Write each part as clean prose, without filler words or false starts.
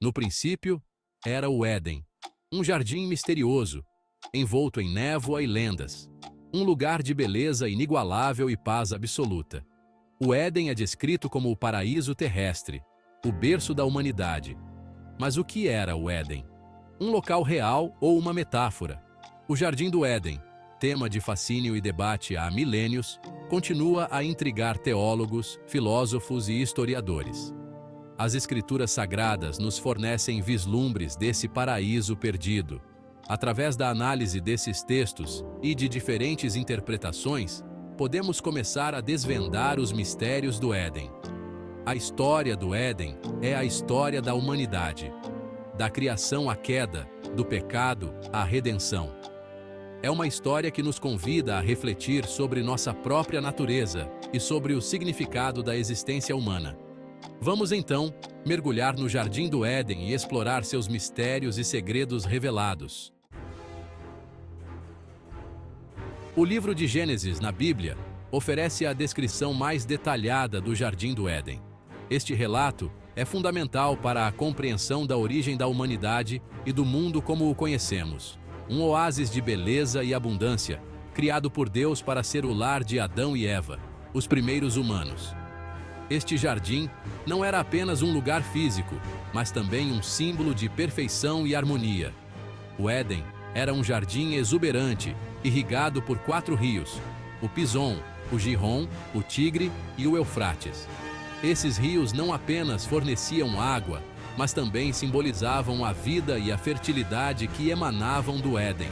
No princípio, era o Éden, um jardim misterioso, envolto em névoa e lendas, um lugar de beleza inigualável e paz absoluta. O Éden é descrito como o paraíso terrestre, o berço da humanidade. Mas o que era o Éden? Um local real ou uma metáfora? O Jardim do Éden, tema de fascínio e debate há milênios, continua a intrigar teólogos, filósofos e historiadores. As Escrituras Sagradas nos fornecem vislumbres desse paraíso perdido. Através da análise desses textos e de diferentes interpretações, podemos começar a desvendar os mistérios do Éden. A história do Éden é a história da humanidade, da criação à queda, do pecado à redenção. É uma história que nos convida a refletir sobre nossa própria natureza e sobre o significado da existência humana. Vamos então mergulhar no Jardim do Éden e explorar seus mistérios e segredos revelados. O livro de Gênesis, na Bíblia, oferece a descrição mais detalhada do Jardim do Éden. Este relato é fundamental para a compreensão da origem da humanidade e do mundo como o conhecemos. Um oásis de beleza e abundância, criado por Deus para ser o lar de Adão e Eva, os primeiros humanos. Este jardim não era apenas um lugar físico, mas também um símbolo de perfeição e harmonia. O Éden era um jardim exuberante, irrigado por 4 rios: o Pison, o Gihon, o Tigre e o Eufrates. Esses rios não apenas forneciam água, mas também simbolizavam a vida e a fertilidade que emanavam do Éden.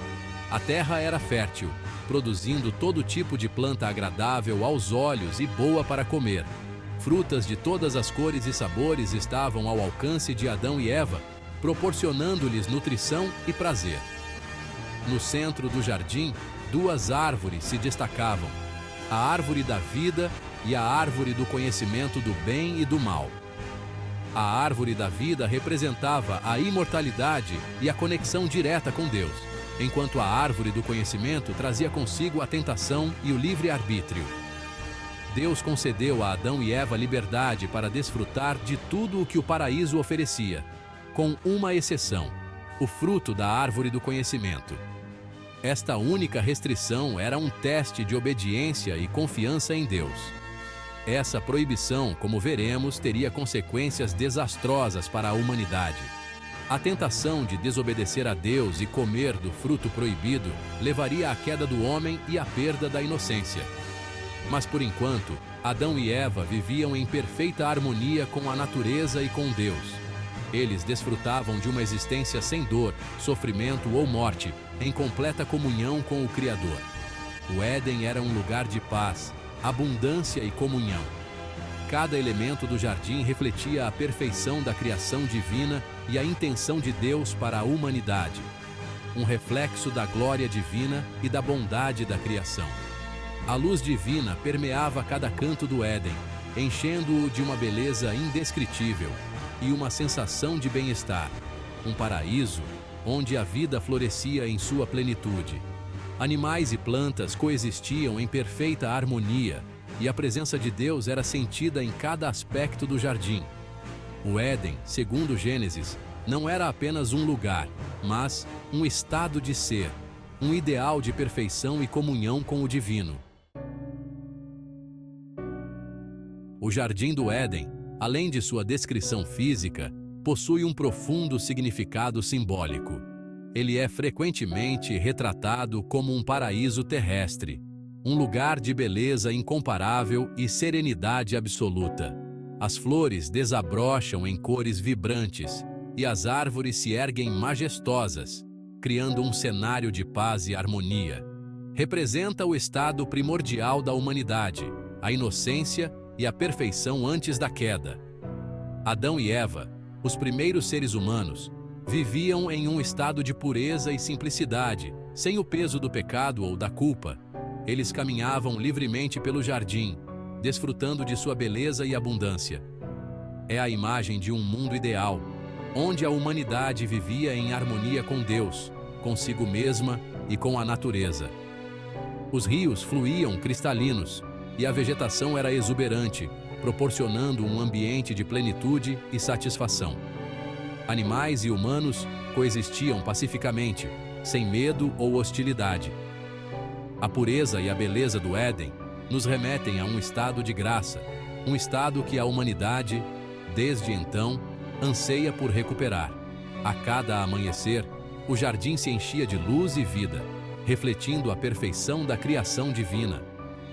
A terra era fértil, produzindo todo tipo de planta agradável aos olhos e boa para comer. Frutas de todas as cores e sabores estavam ao alcance de Adão e Eva, proporcionando-lhes nutrição e prazer. No centro do jardim, 2 árvores se destacavam: a árvore da vida e a árvore do conhecimento do bem e do mal. A árvore da vida representava a imortalidade e a conexão direta com Deus, enquanto a árvore do conhecimento trazia consigo a tentação e o livre-arbítrio. Deus concedeu a Adão e Eva liberdade para desfrutar de tudo o que o paraíso oferecia, com uma exceção: o fruto da árvore do conhecimento. Esta única restrição era um teste de obediência e confiança em Deus. Essa proibição, como veremos, teria consequências desastrosas para a humanidade. A tentação de desobedecer a Deus e comer do fruto proibido levaria à queda do homem e à perda da inocência. Mas por enquanto, Adão e Eva viviam em perfeita harmonia com a natureza e com Deus. Eles desfrutavam de uma existência sem dor, sofrimento ou morte, em completa comunhão com o Criador. O Éden era um lugar de paz, abundância e comunhão. Cada elemento do jardim refletia a perfeição da criação divina e a intenção de Deus para a humanidade, um reflexo da glória divina e da bondade da criação. A luz divina permeava cada canto do Éden, enchendo-o de uma beleza indescritível e uma sensação de bem-estar, um paraíso onde a vida florescia em sua plenitude. Animais e plantas coexistiam em perfeita harmonia, e a presença de Deus era sentida em cada aspecto do jardim. O Éden, segundo Gênesis, não era apenas um lugar, mas um estado de ser, um ideal de perfeição e comunhão com o divino. O Jardim do Éden, além de sua descrição física, possui um profundo significado simbólico. Ele é frequentemente retratado como um paraíso terrestre, um lugar de beleza incomparável e serenidade absoluta. As flores desabrocham em cores vibrantes e as árvores se erguem majestosas, criando um cenário de paz e harmonia. Representa o estado primordial da humanidade, a inocência e a perfeição antes da queda. Adão e Eva, os primeiros seres humanos, viviam em um estado de pureza e simplicidade, sem o peso do pecado ou da culpa. Eles caminhavam livremente pelo jardim, desfrutando de sua beleza e abundância. É a imagem de um mundo ideal, onde a humanidade vivia em harmonia com Deus, consigo mesma e com a natureza. Os rios fluíam cristalinos e a vegetação era exuberante, proporcionando um ambiente de plenitude e satisfação. Animais e humanos coexistiam pacificamente, sem medo ou hostilidade. A pureza e a beleza do Éden nos remetem a um estado de graça, um estado que a humanidade, desde então, anseia por recuperar. A cada amanhecer, o jardim se enchia de luz e vida, refletindo a perfeição da criação divina.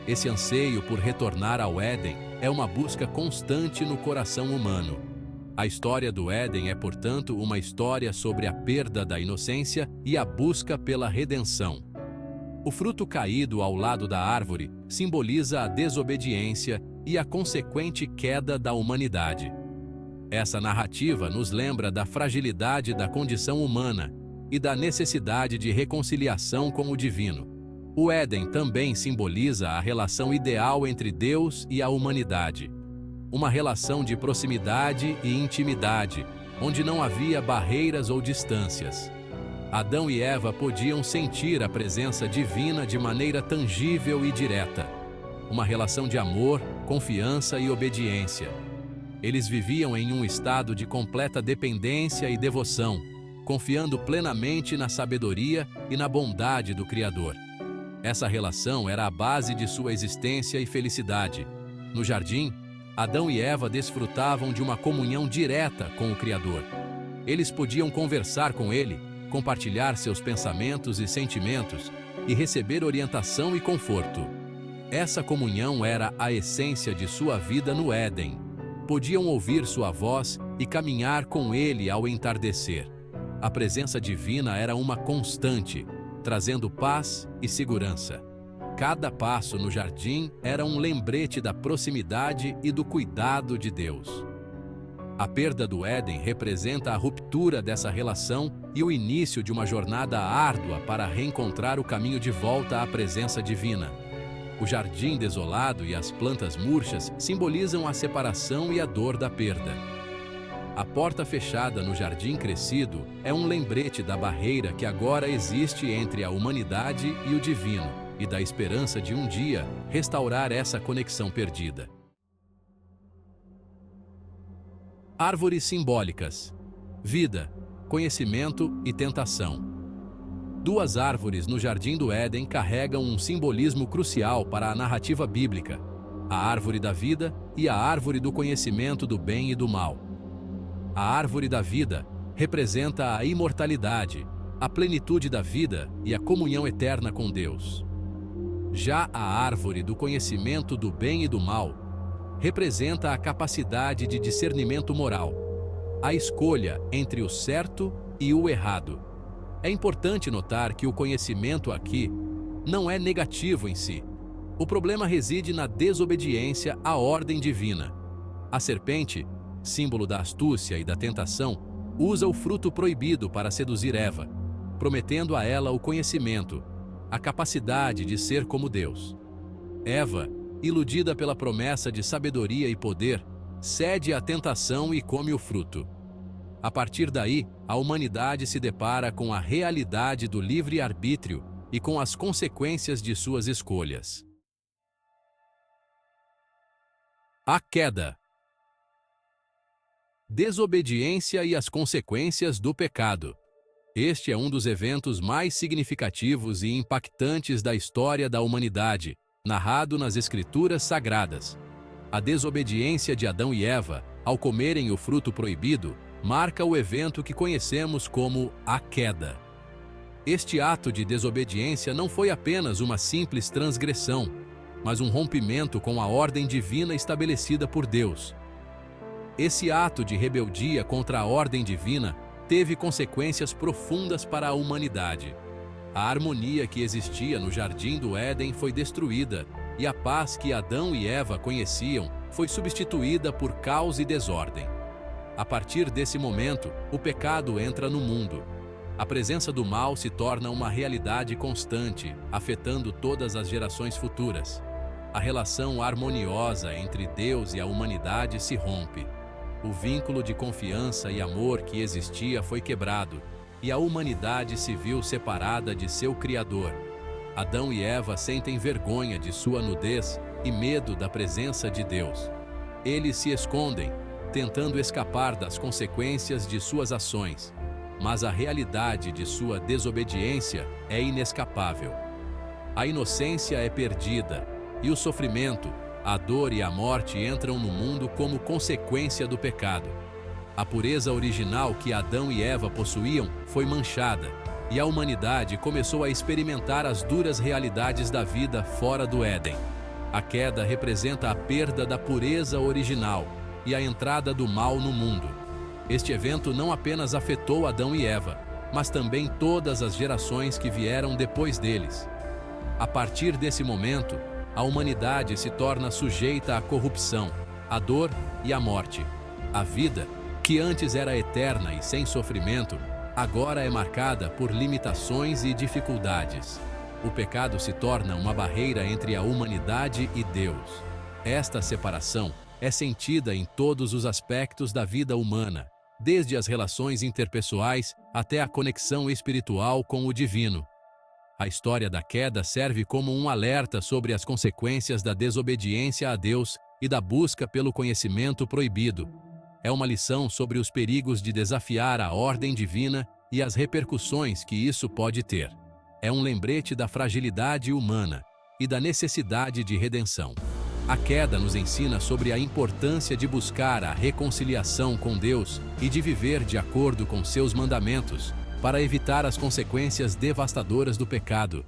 Esse anseio por retornar ao Éden é uma busca constante no coração humano. A história do Éden é, portanto, uma história sobre a perda da inocência e a busca pela redenção. O fruto caído ao lado da árvore simboliza a desobediência e a consequente queda da humanidade. Essa narrativa nos lembra da fragilidade da condição humana e da necessidade de reconciliação com o divino. O Éden também simboliza a relação ideal entre Deus e a humanidade. Uma relação de proximidade e intimidade, onde não havia barreiras ou distâncias. Adão e Eva podiam sentir a presença divina de maneira tangível e direta. Uma relação de amor, confiança e obediência. Eles viviam em um estado de completa dependência e devoção, confiando plenamente na sabedoria e na bondade do Criador. Essa relação era a base de sua existência e felicidade. No jardim, Adão e Eva desfrutavam de uma comunhão direta com o Criador. Eles podiam conversar com Ele, compartilhar seus pensamentos e sentimentos e receber orientação e conforto. Essa comunhão era a essência de sua vida no Éden. Podiam ouvir sua voz e caminhar com Ele ao entardecer. A presença divina era uma constante, trazendo paz e segurança. Cada passo no jardim era um lembrete da proximidade e do cuidado de Deus. A perda do Éden representa a ruptura dessa relação e o início de uma jornada árdua para reencontrar o caminho de volta à presença divina. O jardim desolado e as plantas murchas simbolizam a separação e a dor da perda. A porta fechada no jardim crescido é um lembrete da barreira que agora existe entre a humanidade e o divino, e da esperança de um dia restaurar essa conexão perdida. Árvores simbólicas: vida, conhecimento e tentação. Duas árvores no Jardim do Éden carregam um simbolismo crucial para a narrativa bíblica: a árvore da vida e a árvore do conhecimento do bem e do mal. A árvore da vida representa a imortalidade, a plenitude da vida e a comunhão eterna com Deus. Já a árvore do conhecimento do bem e do mal representa a capacidade de discernimento moral, a escolha entre o certo e o errado. É importante notar que o conhecimento aqui não é negativo em si. O problema reside na desobediência à ordem divina. A serpente, símbolo da astúcia e da tentação, usa o fruto proibido para seduzir Eva, prometendo a ela o conhecimento, a capacidade de ser como Deus. Eva, iludida pela promessa de sabedoria e poder, cede à tentação e come o fruto. A partir daí, a humanidade se depara com a realidade do livre-arbítrio e com as consequências de suas escolhas. A queda. Desobediência e as consequências do pecado. Este é um dos eventos mais significativos e impactantes da história da humanidade, narrado nas Escrituras Sagradas. A desobediência de Adão e Eva, ao comerem o fruto proibido, marca o evento que conhecemos como a queda. Este ato de desobediência não foi apenas uma simples transgressão, mas um rompimento com a ordem divina estabelecida por Deus. Esse ato de rebeldia contra a ordem divina teve consequências profundas para a humanidade. A harmonia que existia no Jardim do Éden foi destruída, e a paz que Adão e Eva conheciam foi substituída por caos e desordem. A partir desse momento, o pecado entra no mundo. A presença do mal se torna uma realidade constante, afetando todas as gerações futuras. A relação harmoniosa entre Deus e a humanidade se rompe. O vínculo de confiança e amor que existia foi quebrado, e a humanidade se viu separada de seu Criador. Adão e Eva sentem vergonha de sua nudez e medo da presença de Deus. Eles se escondem, tentando escapar das consequências de suas ações. Mas a realidade de sua desobediência é inescapável. A inocência é perdida, e o sofrimento, a dor e a morte entram no mundo como consequência do pecado. A pureza original que Adão e Eva possuíam foi manchada, e a humanidade começou a experimentar as duras realidades da vida fora do Éden. A queda representa a perda da pureza original e a entrada do mal no mundo. Este evento não apenas afetou Adão e Eva, mas também todas as gerações que vieram depois deles. A partir desse momento, a humanidade se torna sujeita à corrupção, à dor e à morte. A vida, que antes era eterna e sem sofrimento, agora é marcada por limitações e dificuldades. O pecado se torna uma barreira entre a humanidade e Deus. Esta separação é sentida em todos os aspectos da vida humana, desde as relações interpessoais até a conexão espiritual com o divino. A história da queda serve como um alerta sobre as consequências da desobediência a Deus e da busca pelo conhecimento proibido. É uma lição sobre os perigos de desafiar a ordem divina e as repercussões que isso pode ter. É um lembrete da fragilidade humana e da necessidade de redenção. A queda nos ensina sobre a importância de buscar a reconciliação com Deus e de viver de acordo com seus mandamentos, para evitar as consequências devastadoras do pecado.